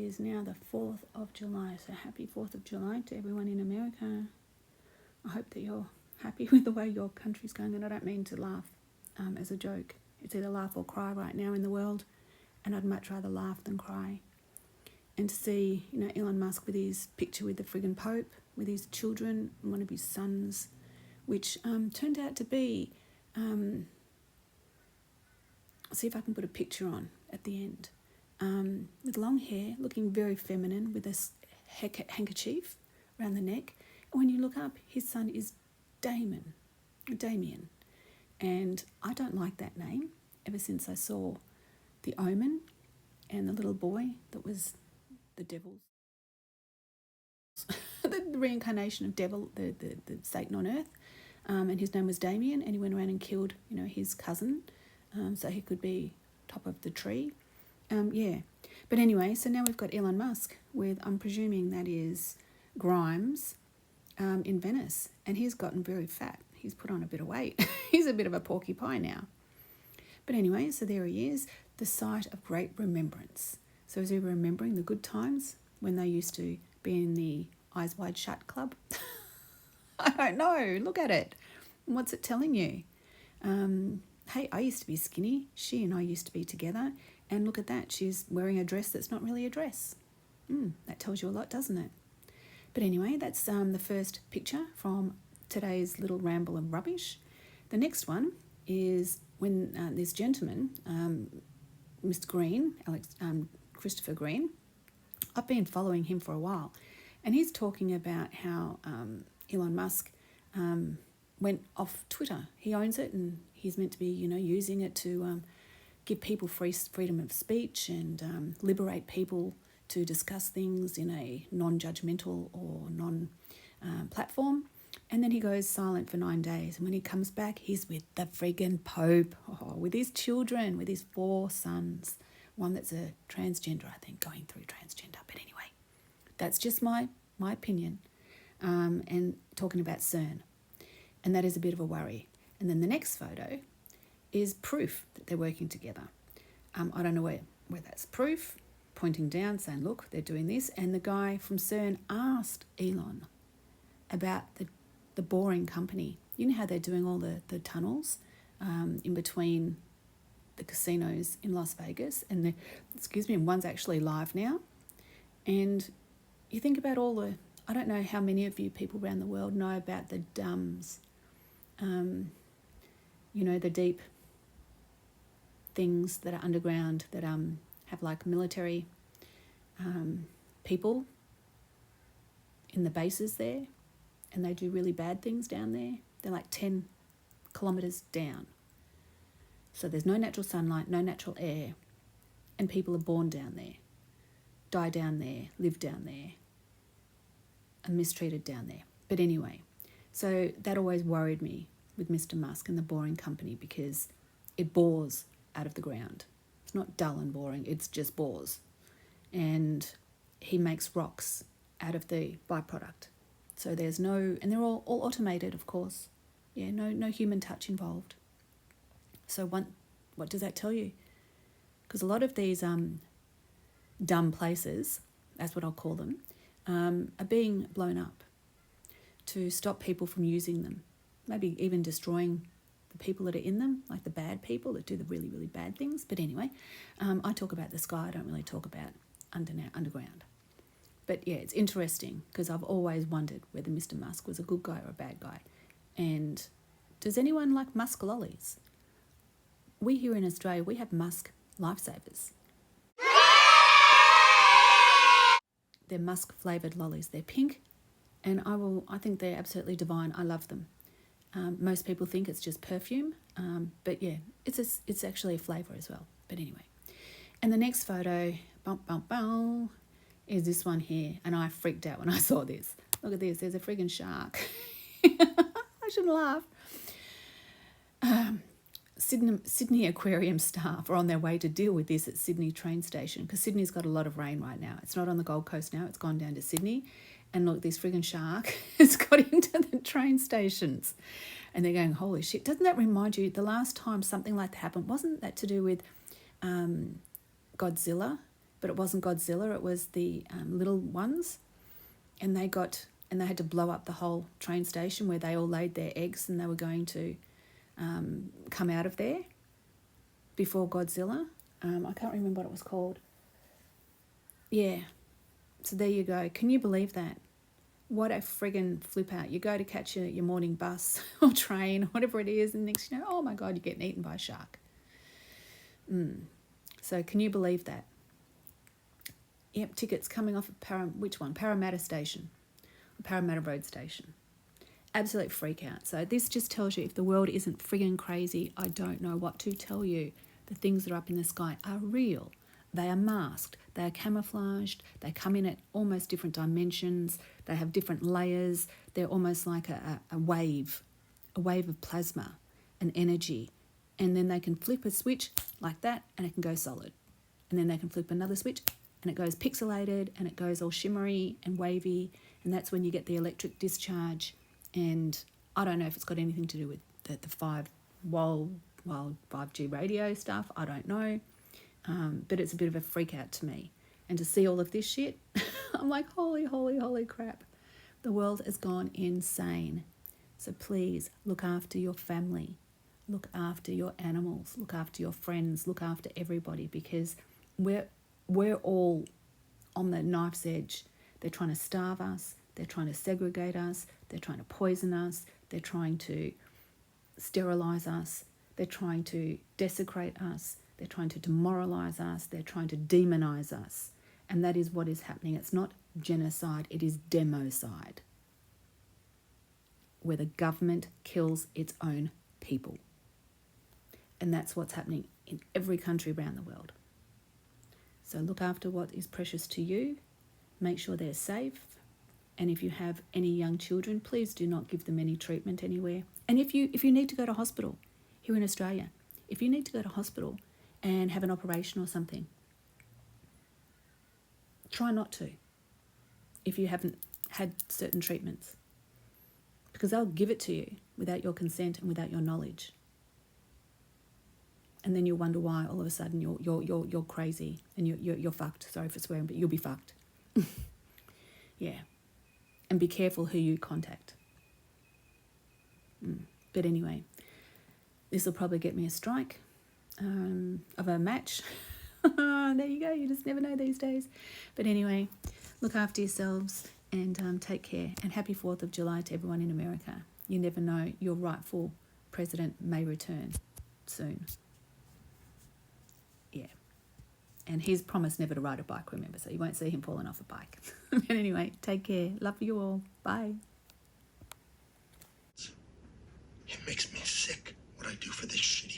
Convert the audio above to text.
is now the 4th of July. So happy 4th of July to everyone in America. I hope that you're happy with the way your country's going. And I don't mean to laugh as a joke. It's either laugh or cry right now in the world. And I'd much rather laugh than cry. And to see, Elon Musk with his picture with the friggin' Pope, with his children, and one of his sons, which turned out to be, I'll see if I can put a picture on at the end, with long hair, looking very feminine, with a handkerchief around the neck. And when you look up, his son is Damien. And I don't like that name ever since I saw The Omen and the little boy that was the devil's, the reincarnation of devil, the Satan on earth. And his name was Damien, and he went around and killed, his cousin, so he could be top of the tree. But anyway, so now we've got Elon Musk with, I'm presuming that is Grimes, in Venice, and he's gotten very fat. He's put on a bit of weight. He's a bit of a porcupine now. But anyway, so there he is, the site of great remembrance. So is he remembering the good times when they used to be in the Eyes Wide Shut club? I don't know. Look at it. What's it telling you? Hey, I used to be skinny. She and I used to be together. And look at that. She's wearing a dress that's not really a dress. That tells you a lot, doesn't it? But anyway, that's the first picture from today's little ramble of rubbish. The next one is when this gentleman, Mr. Green, Christopher Green, I've been following him for a while, and he's talking about how Elon Musk went off Twitter. He owns it, and he's meant to be, using it to give people freedom of speech and liberate people to discuss things in a non-judgmental or non-platform. And then he goes silent for 9 days. And when he comes back, he's with the friggin' Pope, with his children, with his 4 sons. One that's a transgender, I think, going through transgender. But anyway, that's just my opinion. And talking about CERN. And that is a bit of a worry. And then the next photo is proof that they're working together. I don't know where that's proof, pointing down, saying, look, they're doing this. And the guy from CERN asked Elon about the boring company. You know how they're doing all the tunnels in between the casinos in Las Vegas, and one's actually live now. And you think about I don't know how many of you people around the world know about the DUMS, the deep things that are underground that have like military people in the bases there, and they do really bad things down there. They're like 10 kilometres down. So there's no natural sunlight, no natural air, and people are born down there, die down there, live down there, and mistreated down there. But anyway, so that always worried me with Mr. Musk and the boring company, because it bores out of the ground. It's not dull and boring, it's just bores. And he makes rocks out of the byproduct. So there's and they're all automated, of course. Yeah, no human touch involved. So what does that tell you? Because a lot of these dumb places, that's what I'll call them, are being blown up to stop people from using them. Maybe even destroying the people that are in them, like the bad people that do the really, really bad things. But anyway, I talk about the sky. I don't really talk about underground. But yeah, it's interesting because I've always wondered whether Mr. Musk was a good guy or a bad guy. And does anyone like Musk lollies? We here in Australia, we have Musk lifesavers. They're Musk flavoured lollies. They're pink, and I think they're absolutely divine. I love them. Most people think it's just perfume, but yeah, it's actually a flavour as well. But anyway, and the next photo, is this one here, and I freaked out when I saw this. Look at this. There's a friggin' shark. I shouldn't laugh. Sydney aquarium staff are on their way to deal with this at Sydney train station, because Sydney's got a lot of rain right now. It's not on the Gold Coast now. It's gone down to Sydney. And look, this friggin' shark has got into the train stations. And they're going, holy shit. Doesn't that remind you, the last time something like that happened, wasn't that to do with Godzilla but it wasn't Godzilla, it was the little ones, and they had to blow up the whole train station where they all laid their eggs and they were going to come out of there before Godzilla. I can't remember what it was called. Yeah, so there you go. Can you believe that? What a friggin' flip out. You go to catch your morning bus or train or whatever it is, and next you know, oh my God, you're getting eaten by a shark. So can you believe that? Yep, tickets coming off of which one? Parramatta Station. Parramatta Road Station. Absolute freak out. So this just tells you if the world isn't friggin' crazy, I don't know what to tell you. The things that are up in the sky are real. They are masked. They are camouflaged. They come in at almost different dimensions. They have different layers. They're almost like a wave of plasma, an energy. And then they can flip a switch like that and it can go solid. And then they can flip another switch and it goes pixelated and it goes all shimmery and wavy. And that's when you get the electric discharge. And I don't know if it's got anything to do with the wild 5G radio stuff. I don't know. But it's a bit of a freak out to me. And to see all of this shit, I'm like, holy crap. The world has gone insane. So please look after your family. Look after your animals. Look after your friends. Look after everybody, because we're all on the knife's edge. They're trying to starve us. They're trying to segregate us. They're trying to poison us. They're trying to sterilize us. They're trying to desecrate us. They're trying to demoralize us. They're trying to demonize us. And that is what is happening. It's not genocide. It is democide, where the government kills its own people. And that's what's happening in every country around the world. So look after what is precious to you. Make sure they're safe. And if you have any young children, please do not give them any treatment anywhere. And if you need to go to hospital here in Australia, if you need to go to hospital and have an operation or something, try not to if you haven't had certain treatments, because they'll give it to you without your consent and without your knowledge. And then you'll wonder why all of a sudden you're crazy and you're fucked. Sorry for swearing, but you'll be fucked. Yeah. And be careful who you contact. But anyway, this will probably get me a strike of a match. There you go. You just never know these days. But anyway, look after yourselves and take care. And happy 4th of July to everyone in America. You never know. Your rightful president may return soon. Yeah. And he's promised never to ride a bike, remember, so you won't see him falling off a bike. But anyway, take care. Love you all. Bye. It makes me sick what I do for this shitty